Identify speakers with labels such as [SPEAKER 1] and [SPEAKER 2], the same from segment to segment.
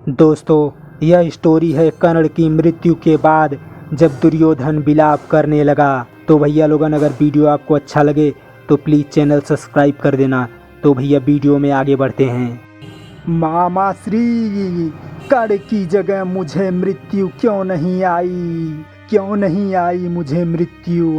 [SPEAKER 1] दोस्तों, यह स्टोरी है कर्ण की मृत्यु के बाद जब दुर्योधन विलाप करने लगा। तो भैया लोगन, अगर वीडियो आपको अच्छा लगे तो प्लीज़ चैनल सब्सक्राइब कर देना। तो भैया वीडियो में आगे बढ़ते हैं। मामा श्री, कर्ण की जगह मुझे मृत्यु क्यों नहीं आई? क्यों नहीं आई मुझे मृत्यु?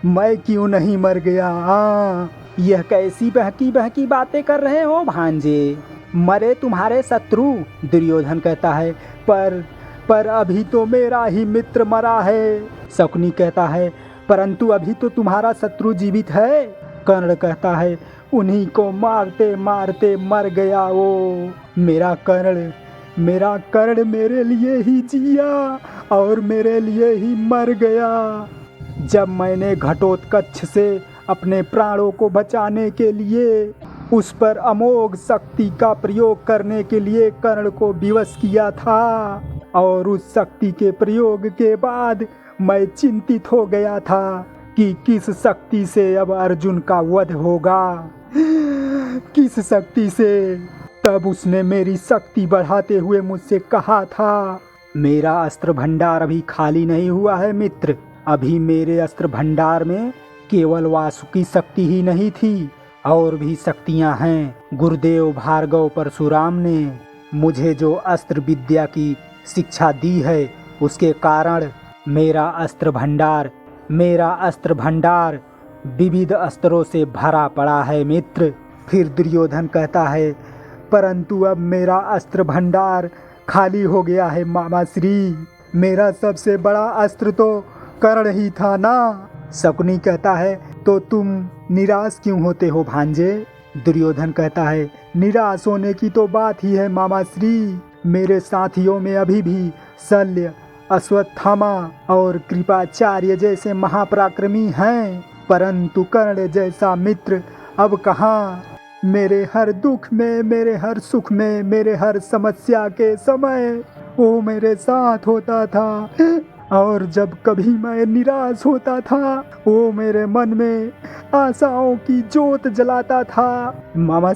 [SPEAKER 1] मैं क्यों नहीं मर गया? यह कैसी बहकी बहकी बातें कर रहे हो भांजे? मरे तुम्हारे शत्रु? दुर्योधन कहता है, पर अभी तो मेरा ही मित्र मरा है। शकुनी कहता है, परंतु अभी तो तुम्हारा शत्रु जीवित है। कर्ण कहता है, उन्हीं को मारते मारते मर गया वो। मेरा कर्ण मेरे लिए ही जिया और मेरे लिए ही मर गया। जब मैंने घटोत्कच से अपने प्राणों को बचाने के लिए उस पर अमोघ शक्ति का प्रयोग करने के लिए कर्ण को विवश किया था, और उस शक्ति के प्रयोग के बाद मैं चिंतित हो गया था कि किस शक्ति से अब अर्जुन का वध होगा, किस शक्ति से। तब उसने मेरी शक्ति बढ़ाते हुए मुझसे कहा था, मेरा अस्त्र भंडार अभी खाली नहीं हुआ है मित्र। अभी मेरे अस्त्र भंडार में केवल वासुकी शक्ति ही नहीं थी, और भी शक्तियां हैं। गुरुदेव भार्गव परशुराम ने मुझे जो अस्त्र विद्या की शिक्षा दी है, उसके कारण मेरा अस्त्र भंडार विविध अस्त्रों से भरा पड़ा है मित्र। फिर दुर्योधन कहता है, परंतु अब मेरा अस्त्र भंडार खाली हो गया है मामा श्री। मेरा सबसे बड़ा अस्त्र तो कर्ण ही था ना। शकुनी कहता है, तो तुम निराश क्यों होते हो भांजे? दुर्योधन कहता है, निराश होने की तो बात ही है मामा श्री। मेरे साथियों में अभी भी शल्य, अश्वत्थामा और कृपाचार्य जैसे महापराक्रमी हैं, परंतु कर्ण जैसा मित्र अब कहाँ। मेरे हर दुख में, मेरे हर सुख में, मेरे हर समस्या के समय वो मेरे साथ होता था, और जब कभी मैं निराश होता था वो मेरे मन में आशाओं की ज्योत जलाता था। मामा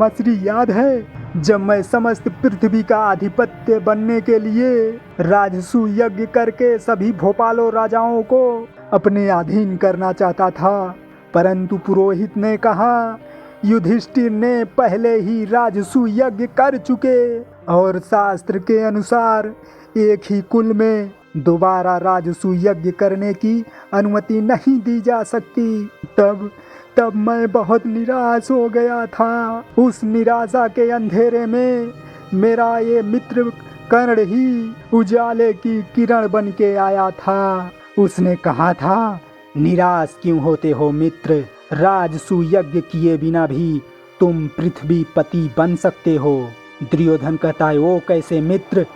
[SPEAKER 1] श्री याद है जब मैं समस्त पृथ्वी का आधिपत्य बनने के लिए राजसू यज्ञ करके सभी भोपालों राजाओं को अपने अधीन करना चाहता था, परंतु पुरोहित ने कहा, युधिष्ठिर ने पहले ही राजसू यज्ञ कर चुके, और शास्त्र के अनुसार एक ही कुल में दोबारा राजसू यज्ञ करने की अनुमति नहीं दी जा सकती। तब मैं बहुत निराश हो गया था। उस निराशा के अंधेरे में मेरा ये मित्र कर्ण ही उजाले की किरण बन के आया था। उसने कहा था, निराश क्यों होते हो मित्र? राजसू यज्ञ किए बिना भी तुम पृथ्वीपति बन सकते हो। दुर्योधन कहता है, वो कैसे मित्र?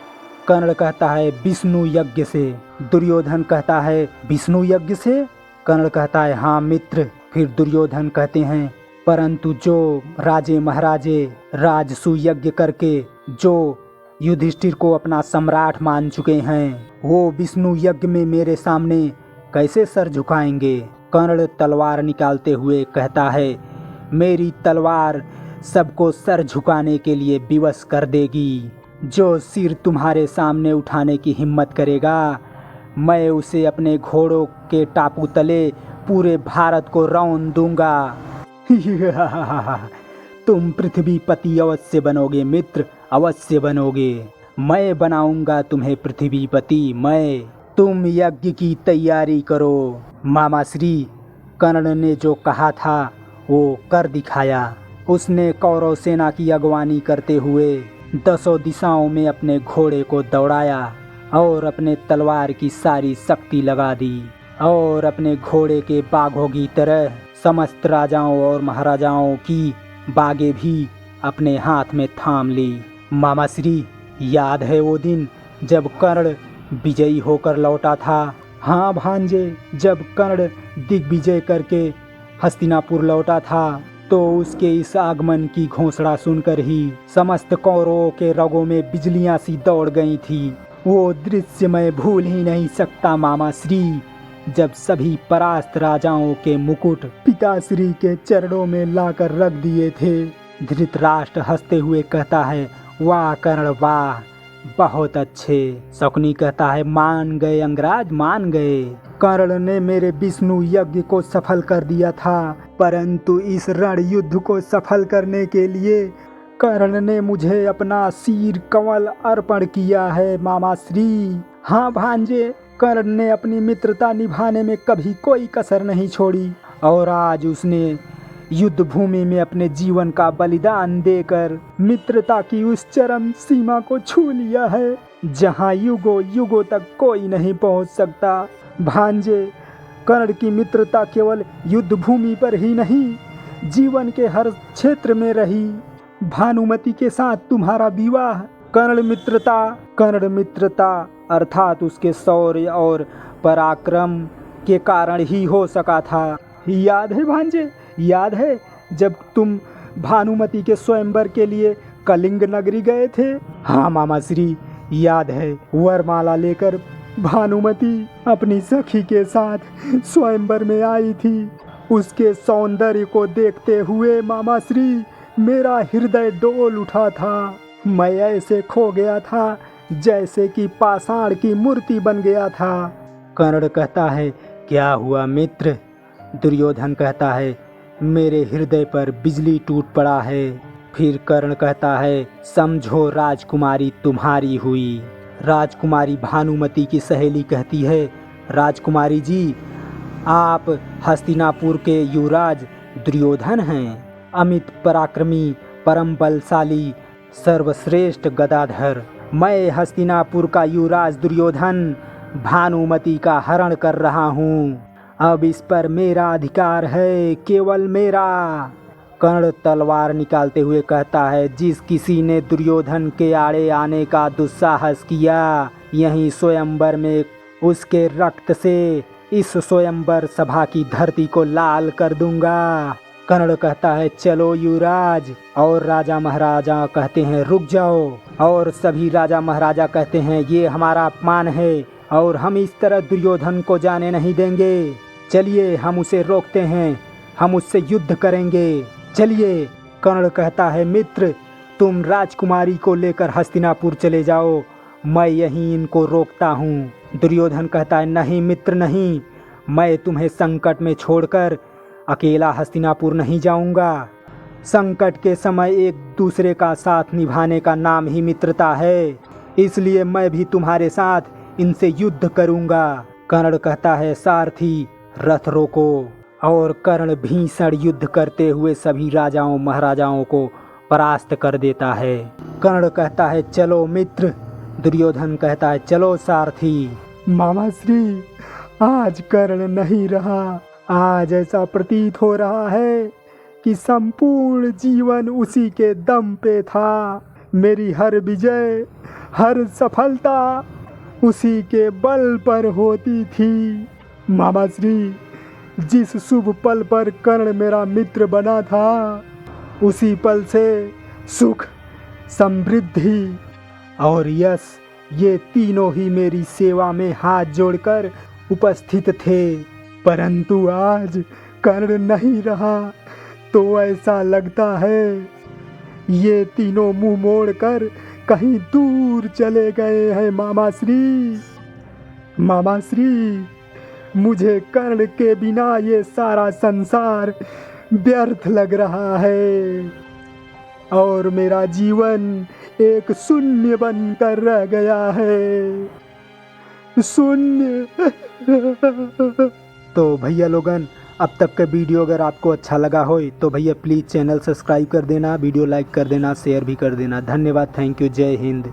[SPEAKER 1] कर्ण कहता है, विष्णु यज्ञ से। दुर्योधन कहता है, विष्णु यज्ञ से? कर्ण कहता है, हाँ मित्र। फिर दुर्योधन कहते हैं, परंतु जो राजे महाराजे राजसू यज्ञ करके जो युधिष्ठिर को अपना सम्राट मान चुके हैं, वो विष्णु यज्ञ में मेरे सामने कैसे सर झुकाएंगे? कर्ण तलवार निकालते हुए कहता है, मेरी तलवार सबको सर झुकाने के लिए विवश कर देगी। जो सिर तुम्हारे सामने उठाने की हिम्मत करेगा, मैं उसे अपने घोड़ों के टापू तले पूरे भारत को रौंद दूंगा। तुम पृथ्वीपति अवश्य बनोगे मित्र, अवश्य बनोगे। मैं बनाऊंगा तुम्हें पृथ्वीपति, मैं। तुम यज्ञ की तैयारी करो। मामा श्री, कर्ण ने जो कहा था वो कर दिखाया। उसने कौरव सेना की अगवानी करते हुए 10 दिशाओं में अपने घोड़े को दौड़ाया और अपने तलवार की सारी शक्ति लगा दी, और अपने घोड़े के बाघों की तरह समस्त राजाओं और महाराजाओं की बागें भी अपने हाथ में थाम ली। मामा श्री, याद है वो दिन जब कर्ण विजयी होकर लौटा था? हाँ भांजे, जब कर्ण दिग्विजय करके हस्तिनापुर लौटा था, तो उसके इस आगमन की घोषणा सुनकर ही समस्त कौरवों के रगों में बिजलियां सी दौड़ गई थी। वो दृश्य मैं भूल ही नहीं सकता मामा श्री, जब सभी परास्त राजाओं के मुकुट पिताश्री के चरणों में लाकर रख दिए थे। धृतराष्ट्र हंसते हुए कहता है, वाह कर्ण वाह, बहुत अच्छे। शकुनी कहता है मान गए अंगराज, मान गए। कर्ण ने मेरे विष्णु यज्ञ को सफल कर दिया था, परंतु इस रण युद्ध को सफल करने के लिए कर्ण ने मुझे अपना शीर कमल अर्पण किया है मामा श्री। हाँ भांजे, कर्ण ने अपनी मित्रता निभाने में कभी कोई कसर नहीं छोड़ी और आज उसने युद्ध भूमि में अपने जीवन का बलिदान देकर मित्रता की उस चरम सीमा को छू लिया है जहां युगों युगों तक कोई नहीं पहुंच सकता। भांजे, कर्ण की मित्रता केवल युद्ध भूमि पर ही नहीं, जीवन के हर क्षेत्र में रही। भानुमति के साथ तुम्हारा विवाह कर्ण मित्रता अर्थात उसके शौर्य और पराक्रम के कारण ही हो सका था। याद है भांजे, याद है जब तुम भानुमति के स्वयंवर के लिए कलिंग नगरी गए थे? हाँ मामा श्री, याद है। वरमाला लेकर भानुमति अपनी सखी के साथ स्वयंवर में आई थी। उसके सौंदर्य को देखते हुए मामा श्री मेरा हृदय डोल उठा था। मैं ऐसे खो गया था जैसे कि पाषाण की मूर्ति बन गया था। कर्ण कहता है क्या हुआ मित्र? दुर्योधन कहता है मेरे हृदय पर बिजली टूट पड़ा है। फिर कर्ण कहता है समझो राजकुमारी तुम्हारी हुई। राजकुमारी भानुमति की सहेली कहती है राजकुमारी जी, आप हस्तिनापुर के युवराज दुर्योधन हैं, अमित पराक्रमी, परम बलशाली, सर्वश्रेष्ठ गदाधर। मैं हस्तिनापुर का युवराज दुर्योधन भानुमति का हरण कर रहा हूँ। अब इस पर मेरा अधिकार है, केवल मेरा। कर्ण तलवार निकालते हुए कहता है जिस किसी ने दुर्योधन के आड़े आने का दुस्साहस किया, यहीं स्वयंवर में उसके रक्त से इस स्वयंवर सभा की धरती को लाल कर दूंगा। कर्ण कहता है चलो युवराज, और राजा महाराजा कहते हैं रुक जाओ, और सभी राजा महाराजा कहते हैं ये हमारा अपमान है और हम इस तरह दुर्योधन को जाने नहीं देंगे। चलिए हम उसे रोकते हैं, हम उससे युद्ध करेंगे, चलिए। कर्ण कहता है मित्र, तुम राजकुमारी को लेकर हस्तिनापुर चले जाओ, मैं यहीं इनको रोकता हूँ। दुर्योधन कहता है नहीं मित्र नहीं, मैं तुम्हें संकट में छोड़कर अकेला हस्तिनापुर नहीं जाऊंगा। संकट के समय एक दूसरे का साथ निभाने का नाम ही मित्रता है, इसलिए मैं भी तुम्हारे साथ इनसे युद्ध करूंगा। कर्ण कहता है सारथी रथ रोको, और कर्ण भीषण युद्ध करते हुए सभी राजाओं महाराजाओं को परास्त कर देता है। कर्ण कहता है चलो मित्र, दुर्योधन कहता है चलो सारथी। मामा श्री, आज कर्ण नहीं रहा। आज ऐसा प्रतीत हो रहा है कि संपूर्ण जीवन उसी के दम पे था। मेरी हर विजय, हर सफलता उसी के बल पर होती थी। मामा श्री, जिस शुभ पल पर कर्ण मेरा मित्र बना था, उसी पल से सुख, समृद्धि और यश ये तीनों ही मेरी सेवा में हाथ जोड़कर उपस्थित थे। परंतु आज कर्ण नहीं रहा तो ऐसा लगता है ये तीनों मुंह मोड़कर कहीं दूर चले गए हैं। मामा श्री, मामा श्री, मुझे कर्ण के बिना ये सारा संसार व्यर्थ लग रहा है और मेरा जीवन एक शून्य बनकर रह गया है, शून्य। तो भैया लोगन, अब तक का वीडियो अगर आपको अच्छा लगा हो तो भैया प्लीज़ चैनल सब्सक्राइब कर देना, वीडियो लाइक कर देना, शेयर भी कर देना। धन्यवाद, थैंक यू, जय हिंद।